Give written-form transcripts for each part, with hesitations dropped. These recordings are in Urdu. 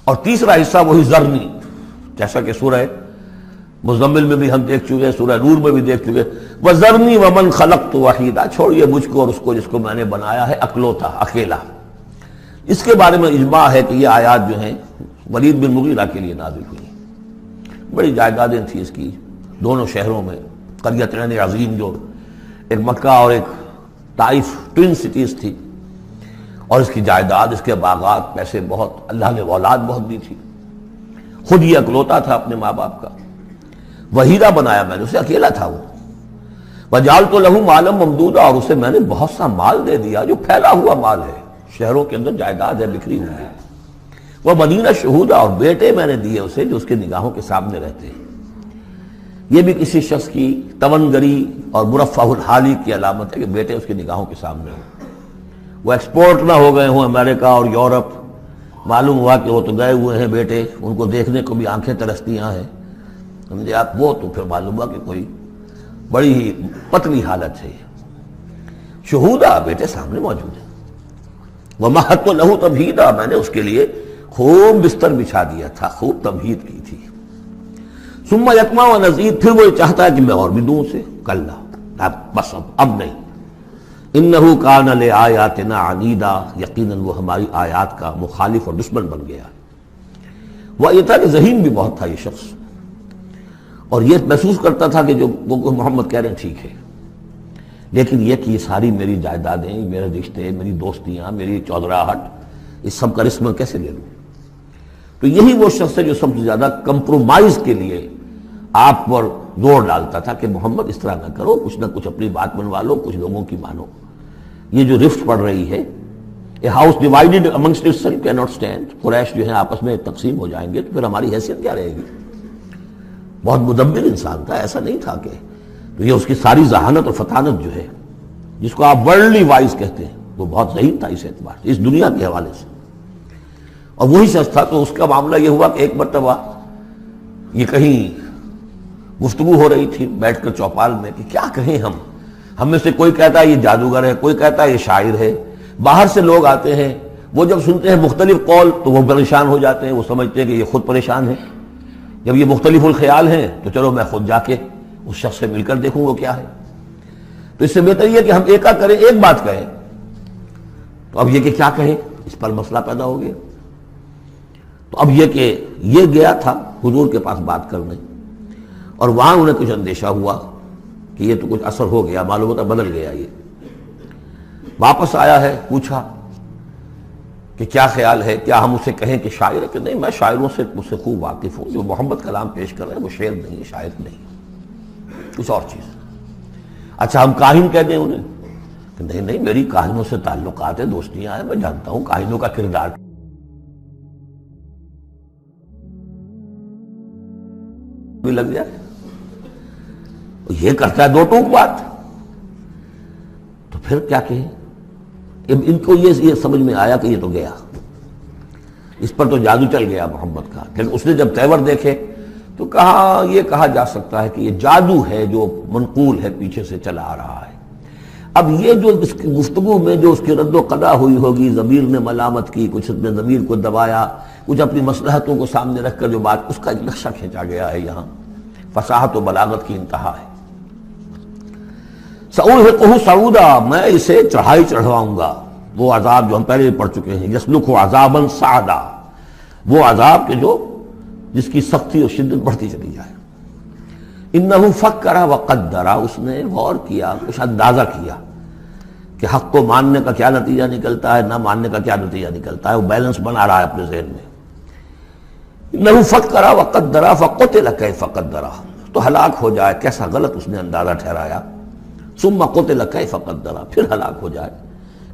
اور تیسرا حصہ وہی ذرنی، جیسا کہ سورہ مزمل میں بھی ہم دیکھ چکے، سورہ نور میں بھی دیکھ چکے، وَذَرْنِي وَمَنْ خَلَقْتُ وَحِيدًا، چھوڑیے مجھ کو اور اس کو جس کو میں نے بنایا ہے اکلوتا، اکیلا۔ اس کے بارے میں اجماع ہے کہ یہ آیات جو ہیں ولید بن مغیرہ کے لیے نازل ہوئی، بڑی جائیدادیں تھیں اس کی دونوں شہروں میں، قریتین عظیم جو ایک مکہ اور ایک طائف ٹوین سٹیز تھی، اور اس کی جائیداد، اس کے باغات، پیسے بہت، اللہ نے اولاد بہت دی تھی، خود یہ اکلوتا تھا اپنے ماں باپ کا، وحیدہ بنایا میں نے اسے، اکیلا تھا وہ، وجعلت له مالا ممدودا، اور اسے میں نے بہت سا مال دے دیا جو پھیلا ہوا مال ہے، شہروں کے اندر جائیداد ہے بکھری ہوئی ہے، وبنین شہودا، اور بیٹے میں نے دیے اسے جو اس کے نگاہوں کے سامنے رہتے ہیں۔ یہ بھی کسی شخص کی تونگری اور مرفہ الحالی کی علامت ہے کہ بیٹے اس کے نگاہوں کے سامنے ہوں، وہ ایکسپورٹ نہ ہو گئے ہوں امریکہ اور یورپ، معلوم ہوا کہ وہ تو گئے ہوئے ہیں بیٹے، ان کو دیکھنے کو بھی آنکھیں ترستی ہیں، سمجھے آپ، وہ تو پھر معلوم ہوا کہ کوئی بڑی ہی پتلی حالت ہے، شہودا، بیٹے سامنے موجود ہیں، وَمَهَّدتُّ لَهُ تَمْهِيدًا، میں نے اس کے لیے خوب بستر بچھا دیا تھا، خوب تمہید کی تھی، ثم یطمع وَنَزِيدُ، پھر وہ چاہتا ہے کہ میں اور بھی دوں اسے، کلا، بس اب نہیں، انہو کان لآیاتنا عنیدا، یقیناً وہ ہماری آیات کا مخالف اور دشمن بن گیا۔ وہ یہ تھا کہ ذہین بھی بہت تھا یہ شخص، اور یہ محسوس کرتا تھا کہ جو وہ محمد کہہ رہے ہیں ٹھیک ہے، لیکن یہ کہ یہ ساری میری جائیدادیں، میرے رشتے، میری دوستیاں، میری چودراہٹ، اس سب کا رسک میں کیسے لے لوں؟ تو یہی وہ شخص ہے جو سب سے زیادہ کمپرومائز کے لیے آپ پر زور ڈالتا تھا کہ محمد اس طرح نہ کرو، کچھ نہ کچھ اپنی بات منوا لو، کچھ لوگوں کی مانو۔ یہ جو رفت پڑ رہی ہے، a house divided amongst itself can not stand, قریش جو ہیں آپس میں تقسیم ہو جائیں گے تو پھر ہماری حیثیت کیا رہے گی؟ بہت مدبر انسان تھا، ایسا نہیں تھا کہ، تو یہ اس کی ساری ذہانت اور فطانت جو ہے، جس کو آپ ورلڈلی وائز کہتے ہیں، وہ بہت ذہین تھا اس اعتبار سے، اس دنیا کے حوالے سے، اور وہی شخص تھا۔ تو اس کا معاملہ یہ ہوا کہ ایک مرتبہ یہ کہیں گفتگو ہو رہی تھی بیٹھ کر چوپال میں کہ کیا کہیں ہم میں سے کوئی کہتا ہے یہ جادوگر ہے، کوئی کہتا ہے یہ شاعر ہے، باہر سے لوگ آتے ہیں، وہ جب سنتے ہیں مختلف قول تو وہ پریشان ہو جاتے ہیں، وہ سمجھتے ہیں کہ یہ خود پریشان ہے، جب یہ مختلف الخیال ہیں تو چلو میں خود جا کے اس شخص سے مل کر دیکھوں وہ کیا ہے۔ تو اس سے بہتر یہ کہ ہم ایکا کریں، ایک بات کہیں، تو اب یہ کہ کیا کہیں، اس پر مسئلہ پیدا ہو گیا۔ تو اب یہ کہ یہ گیا تھا حضور کے پاس بات کرنے، اور وہاں انہیں کچھ اندیشہ ہوا کہ یہ تو کچھ اثر ہو گیا، معلوم ہوتا بدل گیا، یہ واپس آیا ہے، پوچھا کہ کیا خیال ہے، کیا ہم اسے کہیں کہ شاعر ہے؟ کہ نہیں، میں شاعروں سے مجھ سے خوب واقف ہوں، جو محمد کلام پیش کر رہے ہیں وہ شعر نہیں ہے، شاعر نہیں، کچھ اور چیز۔ اچھا ہم کاہن کہہ دیں انہیں؟ کہ نہیں نہیں، میری کاہنوں سے تعلقات ہیں، دوستیاں ہیں، میں جانتا ہوں کاہنوں کا کردار بھی لگ جائے، یہ کرتا ہے دو ٹوک بات، تو پھر کیا کہیں؟ ان کو یہ سمجھ میں آیا کہ یہ تو گیا، اس پر تو جادو چل گیا محمد کا۔ لیکن اس نے جب تیور دیکھے تو کہا، یہ کہا جا سکتا ہے کہ یہ جادو ہے جو منقول ہے، پیچھے سے چلا آ رہا ہے۔ اب یہ جو اس کی گفتگو میں جو اس کی رد و قدا ہوئی ہوگی، ضمیر نے ملامت کی، کچھ نے ضمیر کو دبایا، کچھ اپنی مصلحتوں کو سامنے رکھ کر جو بات، اس کا ایک نقشہ کھینچا گیا ہے یہاں، فصاحت و بلاغت کی انتہا ہے۔ سأرهقه صعودا، میں اسے چڑھائی چڑھواؤں گا، وہ عذاب جو ہم پہلے پڑھ چکے ہیں، یسلکہ عذابا صعدا، وہ عذاب کے جو جس کی سختی اور شدت بڑھتی چلی جائے۔ انہ فکر وقدر، اس نے غور کیا، کچھ اندازہ کیا کہ حق کو ماننے کا کیا نتیجہ نکلتا ہے، نہ ماننے کا کیا نتیجہ نکلتا ہے، وہ بیلنس بنا رہا ہے اپنے ذہن میں۔ انہ فکر وقدر فقتل کیف قدر، تو ہلاک ہو جائے، کیسا غلط اس نے اندازہ ٹھہرایا۔ ثم قتل کیف قدر، پھر ہلاک ہو جائے،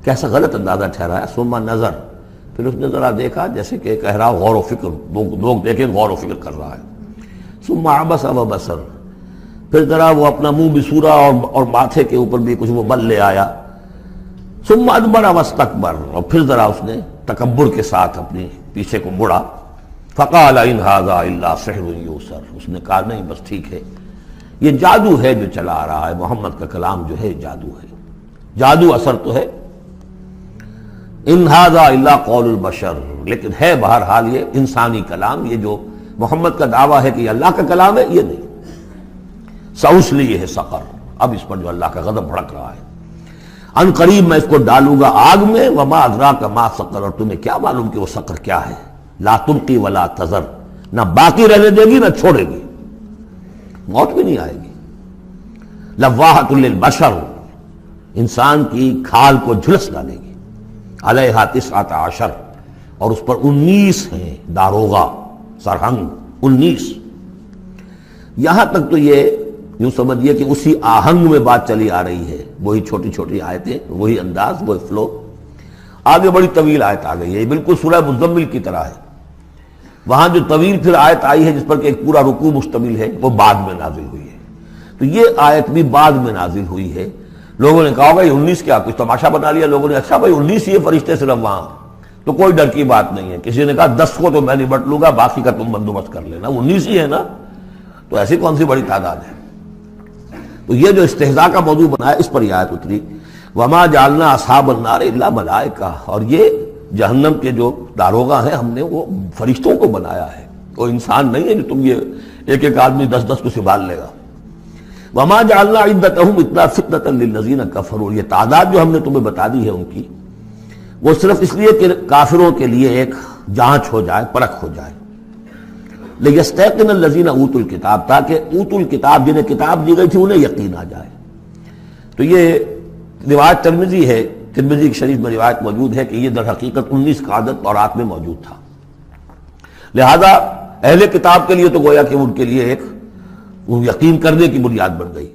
کیسا غلط اندازہ ٹھہرایا۔ ثم نظر، پھر اس نے ذرا دیکھا، جیسے کہ کہہ رہا غور و فکر، لوگ دیکھیں غور و فکر کر رہا ہے۔ ثم عبس وبصر، پھر ذرا وہ اپنا منہ بسورا اور ماتھے کے اوپر بھی کچھ وہ بل لے آیا۔ ثم ادبر واستکبر، اور پھر ذرا اس نے تکبر کے ساتھ اپنی پیچھے کو مڑا۔ فقال ان ھذا الا سحر یؤثر، اس نے کہا نہیں بس ٹھیک ہے، یہ جادو ہے جو چلا آ رہا ہے، محمد کا کلام جو ہے جادو ہے، جادو اثر تو ہے۔ ان ھذا الا قول البشر، لیکن ہے بہرحال یہ انسانی کلام، یہ جو محمد کا دعویٰ ہے کہ یہ اللہ کا کلام ہے، یہ نہیں۔ سأصلیہ سقر، اب اس پر جو اللہ کا غضب بھڑک رہا ہے، ان قریب میں اس کو ڈالوں گا آگ میں، وما ادراک ما سقر، اور تمہیں کیا معلوم کہ وہ سقر کیا ہے، لا تبقی ولا تذر، نہ باقی رہنے دے گی نہ چھوڑے گی، موت بھی نہیں آئے گی۔ لواحۃ للبشر، انسان کی کھال کو جھلس ڈالے گی، علیہا 19، اور اس پر 19 ہیں داروغہ سرہنگ، 19۔ یہاں تک تو یہ یوں سمجھیے کہ اسی آہنگ میں بات چلی آ رہی ہے، وہی چھوٹی چھوٹی آیتیں، وہی انداز، وہی فلو۔ آگے بڑی طویل آیت آ گئی ہے، یہ بالکل سورہ مزمل کی طرح ہے۔ وہاں جو طویل پھر آیت آئی ہے جس پر کہ ایک پورا رکوع مشتمل ہے، وہ بعد میں نازل ہوئی ہے۔ تو یہ آیت بھی بعد میں نازل ہوئی ہے۔ لوگوں نے کہا ہوگا یہ 19 کیا، کچھ تماشا بنا لیا لوگوں نے، اچھا بھائی 19 یہ فرشتے صرف وہاں، تو کوئی ڈر کی بات نہیں ہے۔ کسی نے کہا 10 کو تو میں نبٹ لوں گا، باقی کا تم بندوبست کر لینا، 19 ہی ہے نا، تو ایسی کون سی بڑی تعداد ہے۔ تو یہ جو استہزاء کا موضوع بنا ہے، اس پر یہ آیت اتری، وما جعلنا اصحاب النار الا ملائکہ، اور یہ جہنم کے جو داروغہ ہیں ہم نے وہ فرشتوں کو بنایا ہے، وہ انسان نہیں ہے جو تم یہ ایک ایک آدمی 10 کو سنبھال لے گا۔ وما جعلنا عدتهم الا فتنة للذین کفروا، یہ تعداد جو ہم نے تمہیں بتا دی ہے ان کی، وہ صرف اس لیے کہ کافروں کے لیے ایک جانچ ہو جائے، پرکھ ہو جائے۔ لیستیقن الذین اوتوا الکتاب، تاکہ اوتوا الکتاب جنہیں کتاب دی گئی تھی انہیں یقین آ جائے۔ تو یہ روایت ترمذی ہے، ترمذی شریف میں روایت موجود ہے کہ یہ در حقیقت 19 کا عدد تورات میں موجود تھا، لہذا اہل کتاب کے لیے تو گویا کہ ان کے لیے ایک یقین کرنے کی بنیاد بن گئی۔